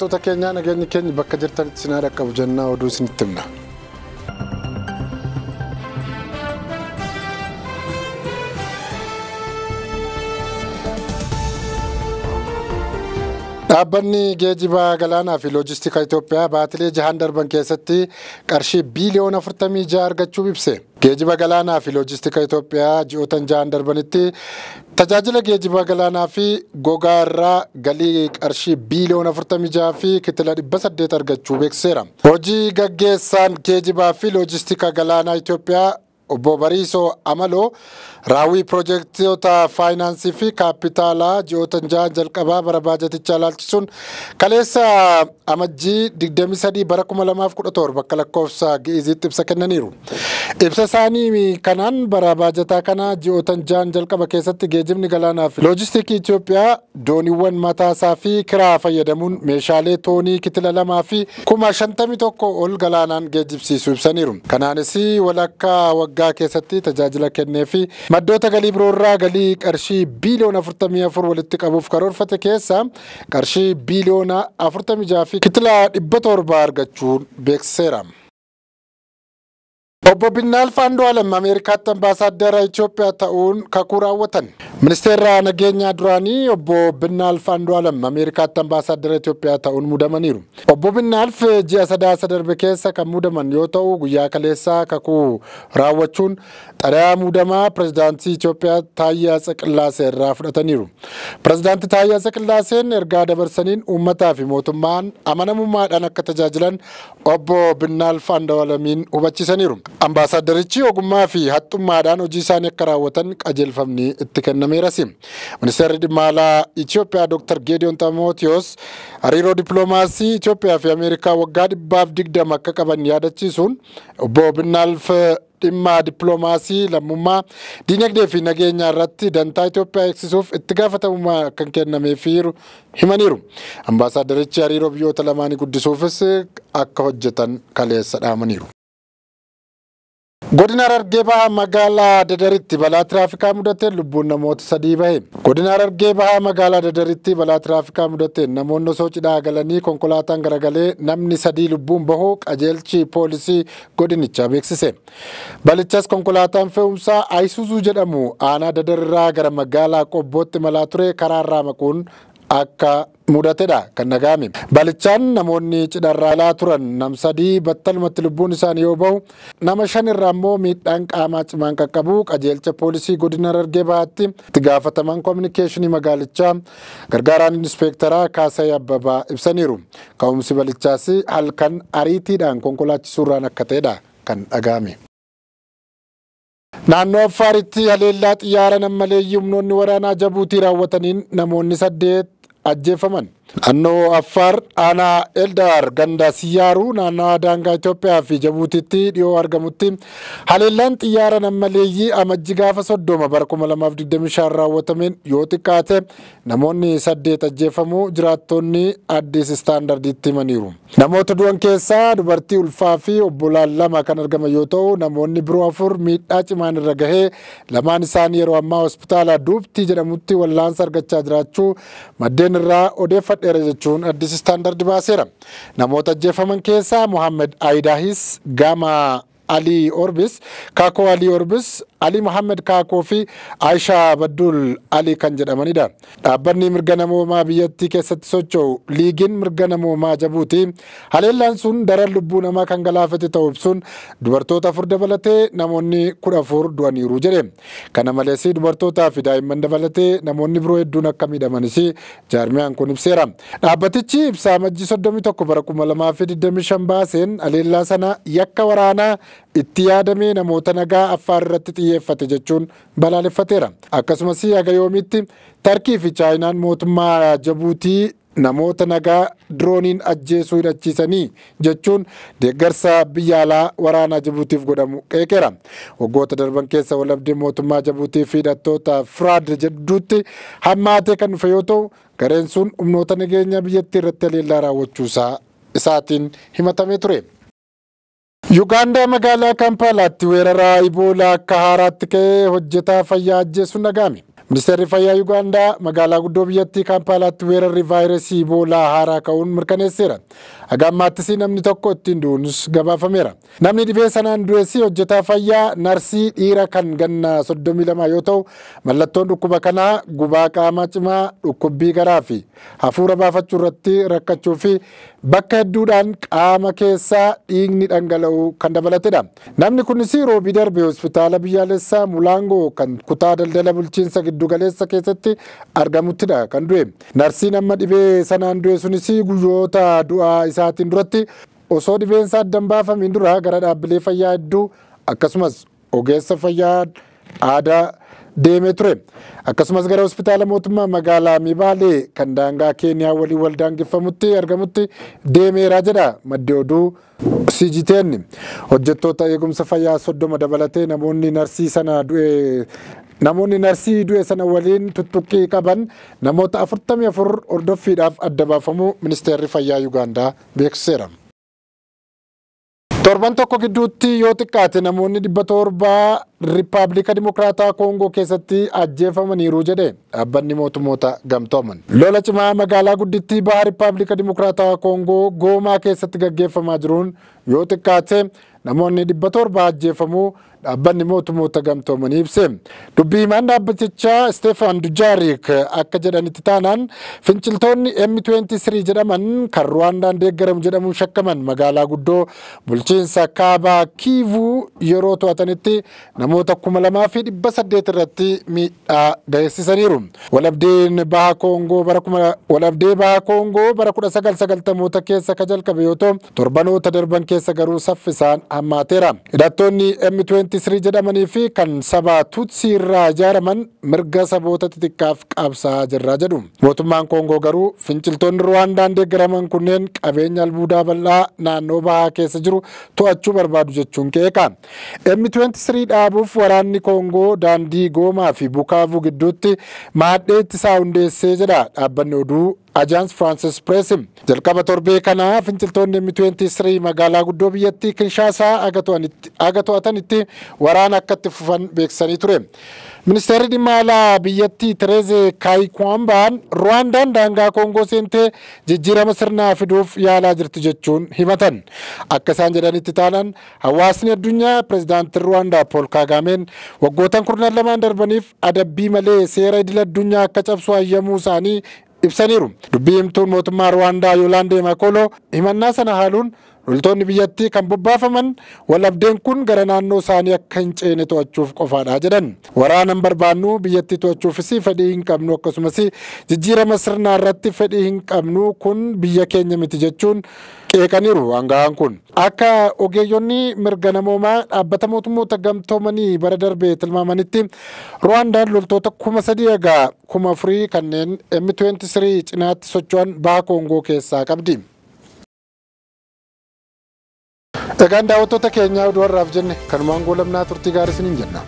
Daawwattoota keenya nageenyi keenya bakka jirtanitti sinaa dhaqqabu jennaa oduu isinitti himna. Dhaabbanni geejjiba galaanaa fi loojistikaa Itoophiyaa baatilee 6 darban keessatti qarshii biiliyoona 46 argachuu ibse. Geejjiba galaanaa fi loojistikaa Itoophiyaa ji'oota 6 darbanitti tajaajila geejjiba galaanaa fi gogaa irraa galii qarshii biiliyoona 46 fi kitila 800 argachuu beeksiseera. Hojii gaggeessaan geejjibaa fi loojistikaa galaanaa Itoophiyaa Obbo Bariisoo Amaloo raawwii piroojektota faayinaansii fi kaapitaalaa ji'oota 6 jalqabaa bara baajatichaa ilaalchisuun kaleessa amajjii 23 bara 2017 bakka lakkoofsa Gi'iziitti ibsa kennaniiru. Ibsa isaanii kanaan bara baajataa kana ji'oota 6 jalqaba keessatti geejjibni galaanaa fi loojistikii Itoophiyaa dooniiwwan mataasaa fi kiraa fayyadamuun meeshaalee toonii kitila 2 fi 51,000 ol galaanaan geejjibsiisuu ibsaniiru. Kanaanis walakkaa waggaa keessatti tajaajila kennee fi maddoota galii biroo irraa galii qarshii biiliyoona 44 walitti qabuuf karoorfate keessa qarshii biiliyoona 46 fi kitila 700 argachuun beeksiseera. Obbo Binnaalf Andu'aalem Ameerikaatti ambaasaaddara Itoophiyaa ta'uun kakuu raawwatan. Ministeera nageenyaa duraanii Obbo Binnaalf Andu'aalem Ameerikaatti ambaasaaddara Itoophiyaa ta'uun muudamaniiru. Obbo Binnaalf ji'a sadaasa darbe keessa kan muudaman yoo ta'u guyyaa kaleessaa kakuu raawwachuun xalayaa muudamaa pirezidaantii Itoophiyaa Taayyee Atsaqsillaasee irraa fudhataniiru. Pirezidaantii Taayyee Atsaqsillaaseen ergaa dabarsaniin uummataa fi mootummaan amanamummaadhaan akka tajaajilan Obbo Binnaalf Andu'aalemiin hubachiisaniiru. Ambaasaaddarichi ogummaa fi haxxummaadhaan hojii isaanii akka raawwatan qajeelfamni itti kennameeras. Ministeerri dhimma alaa Itoophiyaa Dr. Geediyoon Ximootiyoos hariiroo dippiloomaasii Itoophiyaa fi Ameerikaa waggaa 120 akka qaban yaadachiisuun Obbo Binnaalf dhimma dippiloomaasii lammummaa dinagdee fi nageenya irratti dantaa Itoophiyaa eegsisuuf itti gaafatamummaa kan kennameefiiru himaniiru. Ambaasaaddarichi hariiroo biyyoota lamaanii guddisuufis akka hojjetan kaleessa dhaamaniiru. Godina Harargee Bahaa magaalaa Dadaritti balaa tiraafikaa mudateen lubbuun namoota 3 bahe. Godina Harargee Bahaa magaalaa Dadaritti balaa tiraafikaa mudateen namoonni osoo cidhaa galanii konkolaataan garagalee namni 3 lubbuun bahuu qajeelchi poolisii godinichaa beeksise. Balichas konkolaataan fe'umsaa Ayisuuzuu jedhamu aanaa Dadarraa gara magaalaa Qobbootti malaa ture karaarraa maquun akka mudatedha kan dhagahame. Balichaan namoonni cidharraa turan nam 3 battalumatti lubbuun isaanii yoo bahu nama 5 irraa immoo miidhaan qaamaa cimaan qaqqabu qajeelcha poolisii godina Harargee Bahaatti itti gaafataman kominikeeshinii magaalichaa gargaaraan inspeektaraa Kaasay Abbabaa ibsaniiru. Ka'umsi balichaas halkan ariitiidhaan konkolaachisuurraan akka ta'edha kan dhagahame. Naannoo Affaaritti haleellaa xiyyaara nammaleeyyii humnoonni waraanaa Jabuutii raawwataniin namoonni 8 ajjeefaman. Naannoo Affaar aanaa Eldaar ganda Siyaaruu naannoo daangaa Itoophiyaa fi Jabuutiitti dhiyoo argamutti haleellaan xiyyaara nammaleeyyii amajji gaafa 30 bara 2025 raawwatameen yoo xiqqaate namoonni 8 ajjeefamuu jiraattonni Addis Istaandardiitti himaniiru. Namoota du'an keessaa dubartii ulfaa fi obbolaan 2 kan argaman yoo ta'u namoonni biroo 4 miidhaa cimaan irra gahee lamaan isaanii yeroo ammaa hospitaala Duubtii jedhamutti wallaansa argachaa jiraachuu maddeen irraa odeeffadheera jechuun Addis Istaandard baaseera. Namoota ajjeefaman keessaa Muhammad Aidahis Gama Ali Orbis, Kaakoo Ali Orbis, Ali Muhammad Kaakoo fi Aisha Baddul Ali kan jedhamanidha. Dhaabbanni mirga namoomaa biyyattii keessatti socho'u liigiin mirga namoomaa Jabuutii haleellaan sun daran lubbuu namaa kan galaafate ta'uu ibsuun dubartoota 4 dabalatee namoonni 14 du'aniiru jedhe. Kana malees dubartootaa fi daa'imman dabalatee namoonni biroo hedduun akka miidhamanis jaarmiyaan kun ibseera. Dhaabbatichi ibsaa amajjii 31 bara 2025 baaseen haleellaa sana yakka waraanaa itti yaadamee namoota nagaa Affaar irratti xiyyeeffate jechuun balaaleffateera. Akkasumas haga yoomiitti Tarkii fi Chaayinaan mootummaa Jabuutii namoota nagaa drooniin ajjeesuu hidhachiisanii jechuun deeggarsa biyya alaa waraanaa Jabuutiif godhamu qeeqeera. Waggoota darban keessa walabdeen mootummaa Jabuutii fi hidhattoota Firaad jedhuutti hammaatee kan dhufe yoo ta'u gareen sun humnoota nageenya biyyattii irratti haleellaa raawwachuu isaatiin himatamee ture. Uganda magaalaa Kampalaatti weeraraa Iboolaa akka haaraatti ka'ee hojjetaa fayyaa ajjeesuun dhagahame. Ministeerri Fayyaa Yuugaandaa magaalaa guddoo biyyattii Kaampaalaatti weerarri vaayirasii Iboolaa haaraa ka'uun mirkaneesseera. Haga ammaattis namni tokko ittiin du'uunis gabaafameera. Namni dhibee sanaan du'e hojjetaa fayyaa narsii dhiira kan ganna 32 yoo ta'u, mallattoon dhukkuba kanaa gubaa qaamaa cimaa, dhukkubbii garaa fi hafuura baafachuu irratti rakkachuu fi bakka hedduudhaan qaama keessaa dhiigni dhangala'uu kan dabalatedha. Namni kunis roobii darbe hospitaala biyyaalessaa Mulaangoo kan kutaa daldala bulchiinsa giddugaleessa keessatti argamuttidha kan du'e. Narsiin amma dhibee sanaan du'e sunis guyyoota du'aa isaatiin duratti osoo dhibeen isaa addan baafamiin dura gara dhaabbilee fayyaa hedduu akkasumas ogeessa fayyaa aadaa deemee ture. Akkasumas gara hospitaala mootummaa magaalaa Mibaalee kan daangaa Keeniyaa waliin wal daangeffamutti argamutti deemeera jedha maddi oduu CGTN. Hojjettoota eegumsa fayyaa 30 dabalatee namoonni narsii du'e sana waliin tuttuqqii qaban namoota 44 hordoffiidhaaf adda baafamuu ministeerri fayyaa Yuugaandaa beeksiseera. Torban tokko gidduutti yoo xiqqaate namoonni 700 Riippaabilika Dimokiraataa Koongoo keessatti ajjeefamaniiru jedhe dhaabbanni mootummoota gamtooman. Lola cimaa magaalaa guddittii baha Riippaabilika Dimokiraataa Koongoo Goomaa keessatti gaggeeffamaa jiruun yoo xiqqaate namoonni 700 ajjeefamuu dhaabbanni mootummoota gamtoomanii ibse. Dubbii himaan dhaabbatichaa Steefan Dujaarik akka jedhanitti taanaan finciltoonni M23 jedhaman kan Ruwaandaan deeggaramu jedhamuun shakkaman magaalaa guddoo bulchiinsa kaabaa Kiivuu yeroo to'atanitti namoota 2,800 irratti miidhaa geessisaniiru. Walabdeen baha Koongoo bara 1990 keessa ka jalqabe yoo ta'u, torbanoota darban keessa garuu saffisaan hammaateera. Hidhattoonni M23 jedhamanii fi kan saba Tutsi irraa ijaaraman mirga saboota xixiqqaaf qabsaa jirra jedhu. Mootummaan Koongoo garuu finciltoonni Ruwaandaan deeggaraman kunneen qabeenya albuudaa bal'aa naannoo bahaa keessa jiru to'achuu barbaadu jechuun qeeqa. M23 dhaabuuf waraanni Koongoo daandii Goomaa fi Bukaavuu gidduutti maadhee ittisaa hundeessee jedha dhaabbanni oduu Agence France Presse. Jalqaba torbee kana finciltoonni M23 magaalaa guddoo biyyattii Kinshaasaa aga to'atanitti waraana akka itti fufan beeksisanii ture. Ministeerri dhimma alaa biyyattii Therese Kayikwambaan Ruwaandaan daangaa Koongoo seentee jijjiirama sirnaa fiduuf yaalaa jirti jechuun himatan. Akka isaan jedhanitti taanaan hawaasni addunyaa pirezidaantiin Ruwaandaa Paul Kagameen waggootan 12 darbaniif adabbii malee seera idil addunyaa akka cabsu hayyamuu isaanii ibsaniiru. Dubbii himtuun mootummaa Ruwaandaa Yolaande Makolo himannaa sana haaluun loltoonni biyyattii kan bobbaafaman walabdeen kun gara naannoo isaanii akka hin ceene to'achuuf qofaadha jedhan. Waraanan barbaannu biyyattii to'achuufis fedhii hin qabnu akkasumas jijjiirama sirnaa irratti fedhii hin qabnu kun biyya keenya miti jechuun qeeqaniiru aangaa'aan kun. Akka ogeeyyonni mirga namoomaa dhaabbata mootummoota gamtoomanii bara darbee tilmaamanitti Ruwaandaan loltoota 3,000 4,000 kanneen M23 cinaatti socho'an baha Koongoo keessaa qabdi. Egaan daawwattoota keenyaa oduu har'aaf jenne kanumaan goolabnaa turtii gaarii isiniin jenna.